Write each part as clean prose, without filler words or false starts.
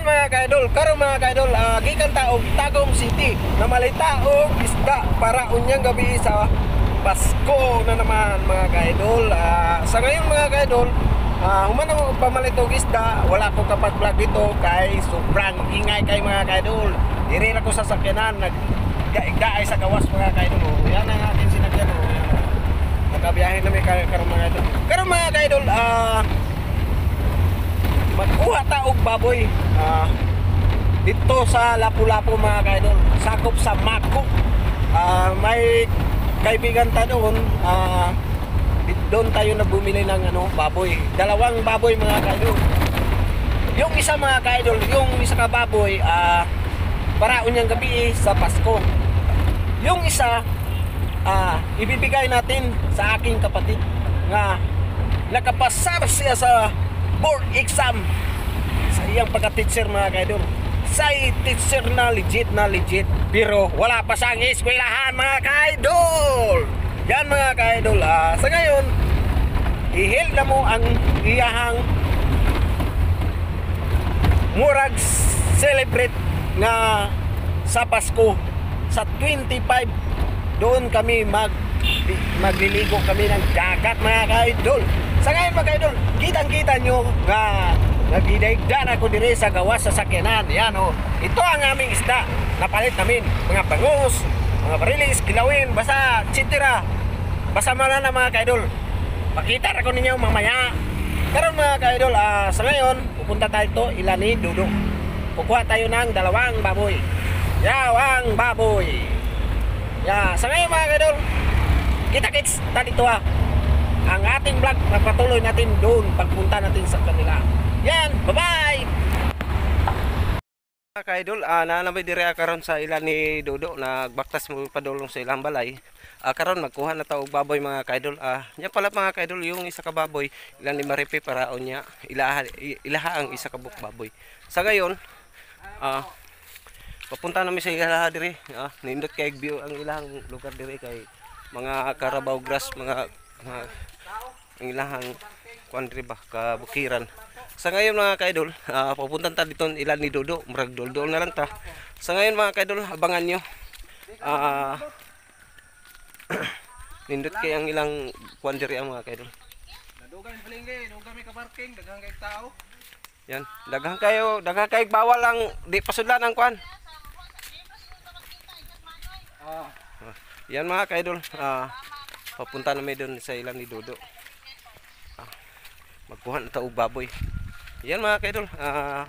Mga kaidol, karon mga kaidol, gikan ta og Tagum City na malita og isda para unyang gabi sa Pasko na naman mga kaidol. Sa ngayon mga kaidol, human ako pamalit og isda, wala ko kapag vlog dito kay sobrang ingay kay mga kaidol. Diri na ko sa sakyanan, nagdaay sa gawas mga kaidol. Yan ang ating sinakyan. Nakabiyahe na may karon mga kaidol. Karon mga kaidol, magkuha ta og baboy dito sa Lapu-Lapu mga kaidol, sakop sa Mako. May kaibigan ta doon, doon tayo na bumili ng baboy, dalawang baboy mga kaidol. Yung isa mga kaidol, yung isa ka baboy para unyang gabi sa Pasko. Yung isa ibibigay natin sa aking kapatid nga nakapasar siya sa board exam sa iyang pagka-teacher mga kaidol. Sa teacher na legit pero wala pa siyang eskwelahan mga kaidol. Yan mga kaidol. Sa ngayon ihil na mo ang iyahang murag celebrate nga sa Pasko sa 25. Doon kami magliligo kami ng dagat mga kaidol. Sa ngayon mga kaidol, kitang-kita nyo nga nagdidaigdan ako dire sa gawas sa sakyanan. Yan ito ang aming isda. Napalit namin mga bangus, mga barilis, kilawin, basta etc. Basta na mga kaidol. Pakita ako ninyo mamaya. Karon mga kaidol, sa ngayon pupunta tayo to Ilani Dudo. Kukuha tayo ng dalawang baboy. Yawang baboy. Sa ngayon mga kaidol, kita-kits ta dito ang ating vlog, magpatuloy natin doon pagpunta natin sa kanila. Yan, bye-bye! Mga kaidol, nanamay dire karon sa ilan ni Dodo, nagbaktas mo padulong sa ilang balay. Karon magkuha na taog baboy mga kaidol. Yan pala mga kaidol, yung isa ka baboy, ilan ni Maripe para o niya, ilaha ang isa ka baboy. Sa gayon, papunta namin sa ilaha dire. Nindot kay view ang ilang lugar dire kay mga Carabao grass, mga ang ilahang kuandri ba kabukiran. Sa ngayon mga kaidol, papuntan ta dito ilan ni Dodo, murag dol-dol na lang ta. Sa ngayon mga kaidol, abangan nyo. Nindot kay ang ilang kuandri ang mga kaidol. Dagang palengke, dagang may ka-parking, dagang kay tao. Yan, daghang kayo bawal lang di pasudlan ang kuan. Yan mga kaidol, papunta namin doon sa ilan ni Dodo. Magkuha na taog baboy. Yan mga kaidol,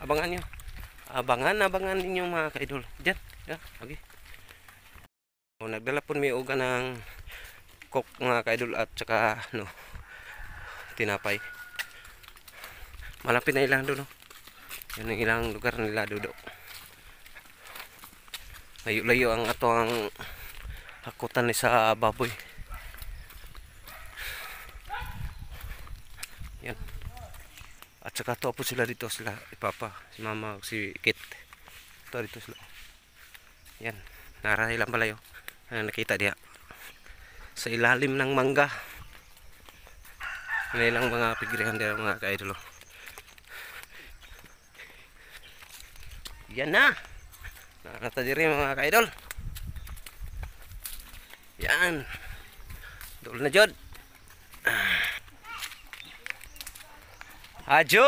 abangan nyo. Abangan ninyo mga kaidol. Diyan, okay. Nagdala po may uga ng coke mga kaidol at saka tinapay. Malapit na ilang doon. Yan ang ilang lugar nila Dodo. Layo-layo ang atong hakutan ni sa baboy. Yan. At saka to po sila dito, sila ipapa, si mama, si Kit. Ito dito sila. Yan. Narahay lang pala yun. Nakita diya. Sa ilalim ng mangga. Ilang mga pigrihan dira mga kaidolo. Yan na. Nakata diri mga kaidol. Yan. Dul na jod. Ajo.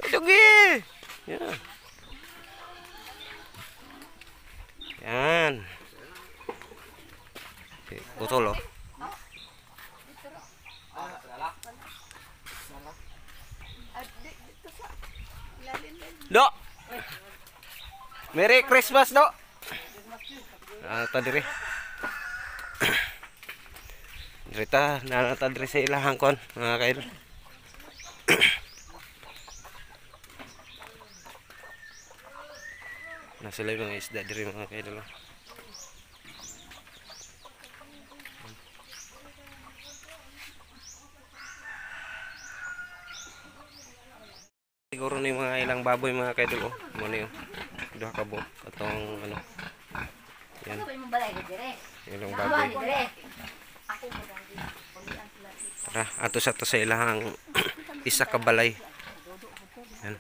Dugi. Yan. Yan. Putol oh. Do. Merry Christmas do. Tadiri. Dirita na tadiri sa ilahang kon mga kaidol. Na sila yung mga isda diri mga kaidol. Siguro ni mga ilang baboy mga kaidol. Mo ni duha ka buok atong ano. Yan. Ilang baboy. Tara, ato sa to sa ilahang isa ka balay. Yan.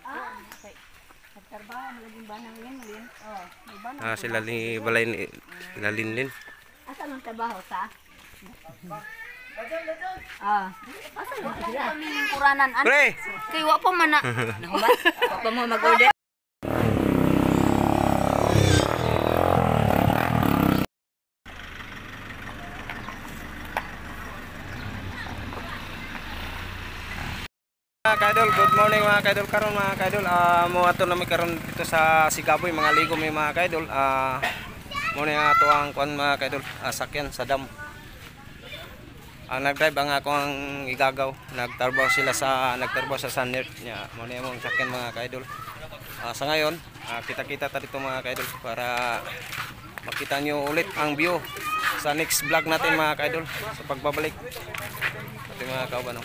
Sila ni balay ni Linlin. Asa man trabaho sa? Asa man sila? Pamiling kuranan. Pre! Kay wa pa man na. Wa pa mo mag-order. Mga kaidol, good morning mga kaidol. Karon mga kaidol, mo ato na may karon dito sa Sigaboy, mga ligo may mga kaidol. Mo ni ato ang kuan mga kaidol, sakyan sa dam. Nag-drive ang ako ang igagaw. Nagtrabaho sa Sunner niya. Mo ni among sakyan mga kaidol. Sa ngayon, kita-kita ta dito mga kaidol para makita nyo ulit ang view sa next vlog natin mga kaidol sa pagbabalik. Ito mga kauban.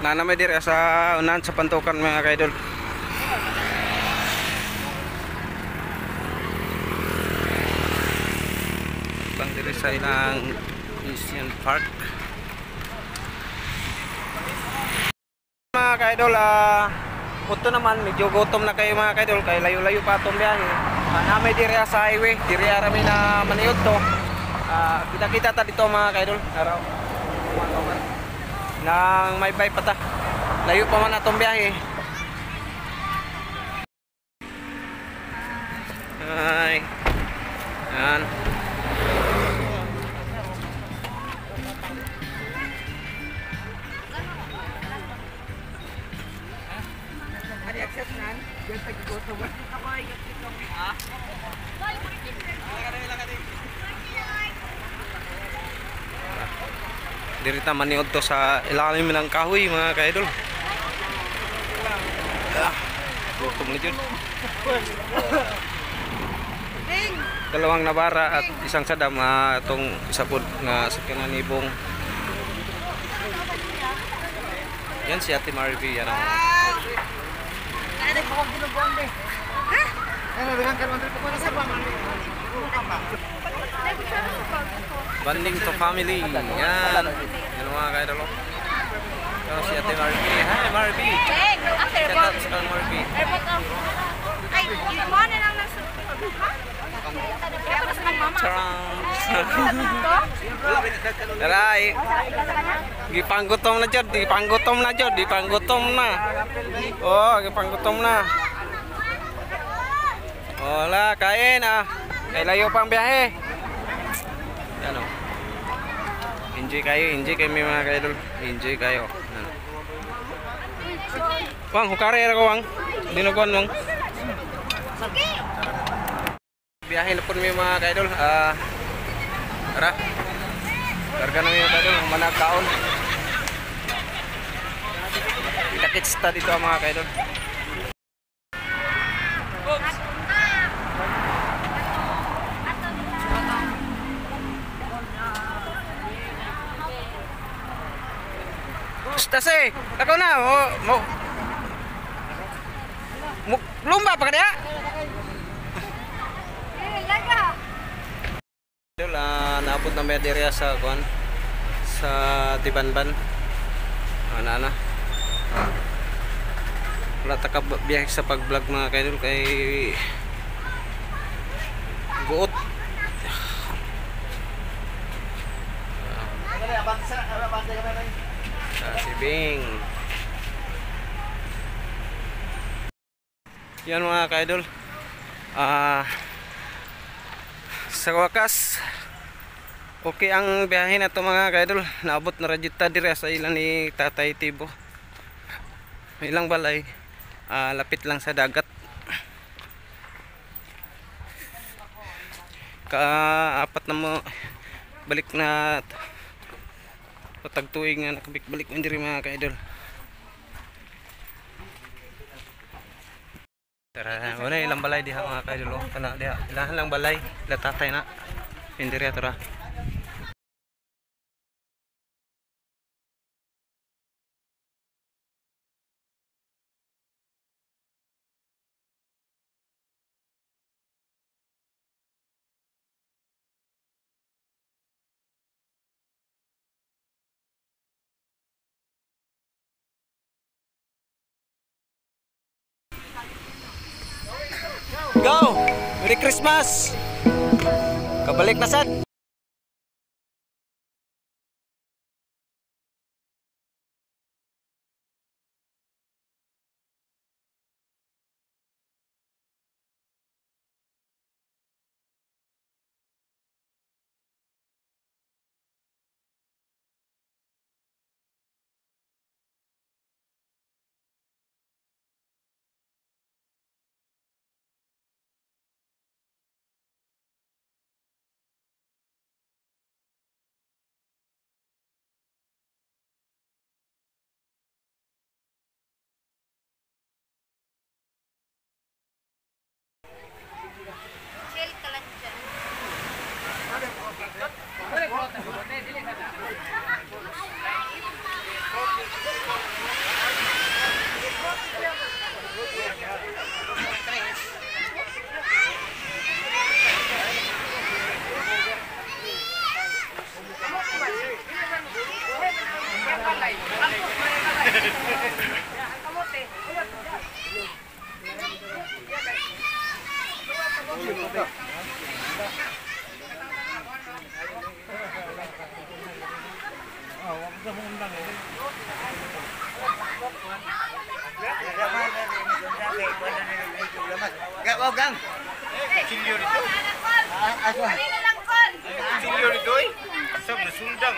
Nanamay diri sa unahan sa pantukan mga kaidol. Bang diri sa ilang Asian Park. Mga kaidol, puto naman medyo gutom na kayo mga kaidol kay layo-layo pa atong biyahe. Namay diri sa highway, diri arami na maniud to. Kita-kita ta dito mga kaidol. Araw. Nang may bay pata. Layo pa man atong biyahe. Hi. Yan. Dirita maniod to sa ilalim ng kahoy mga kaidol. Gutom na dyan. Dalawang nabara at isang sadam, itong isa po nga sakyanan ni Bong. Yan si Ate Marvy. Yan ang banding to family. Yan. Yan mga kaidol. Ito si Ate Marvy. Hi Marvy. Shout out sa Marvy. Ay, mo na lang nasa. Daray. Gipanggutom na jud, gipanggutom na jud, gipanggutom na. Oh, gipanggutom na. Wala, kain Kay layo pang biyahe. Yan o. Enjoy kayo mga kaidol. Enjoy kayo. Wang, hukari ra ko wang. Dinugon wang. Biyahe na po may mga kaidol. Tara. Karga na mga kaidol. Managkaon. Kita-kits ta dito mga kaidol. Tase, ako na. Lumba pa ka diya? Naabot na may area sa kuan sa Tibanban. Ana. Wala ta ka biyahe sa pag-vlog mga kaidol kay guot. Si Bing. Yan mga kaidol. Sa wakas Okay ang biyahe na to mga kaidol. Naabot na radyo ta diri sa ilan ni Tatay Tibo. Ilang balay. Lapit lang sa dagat. Kaapat na mo balik na patag tuig nga nakabalik man diri mga kaidol. Tara, wala ilang balay diha mga kaidol. Kana diha, ilahan lang balay, ila tatay na. Indiri tara. Go! Merry Christmas! Kabalik na sad! Gak gang. Silyo dito. Silyo dito eh. Asam na sundang.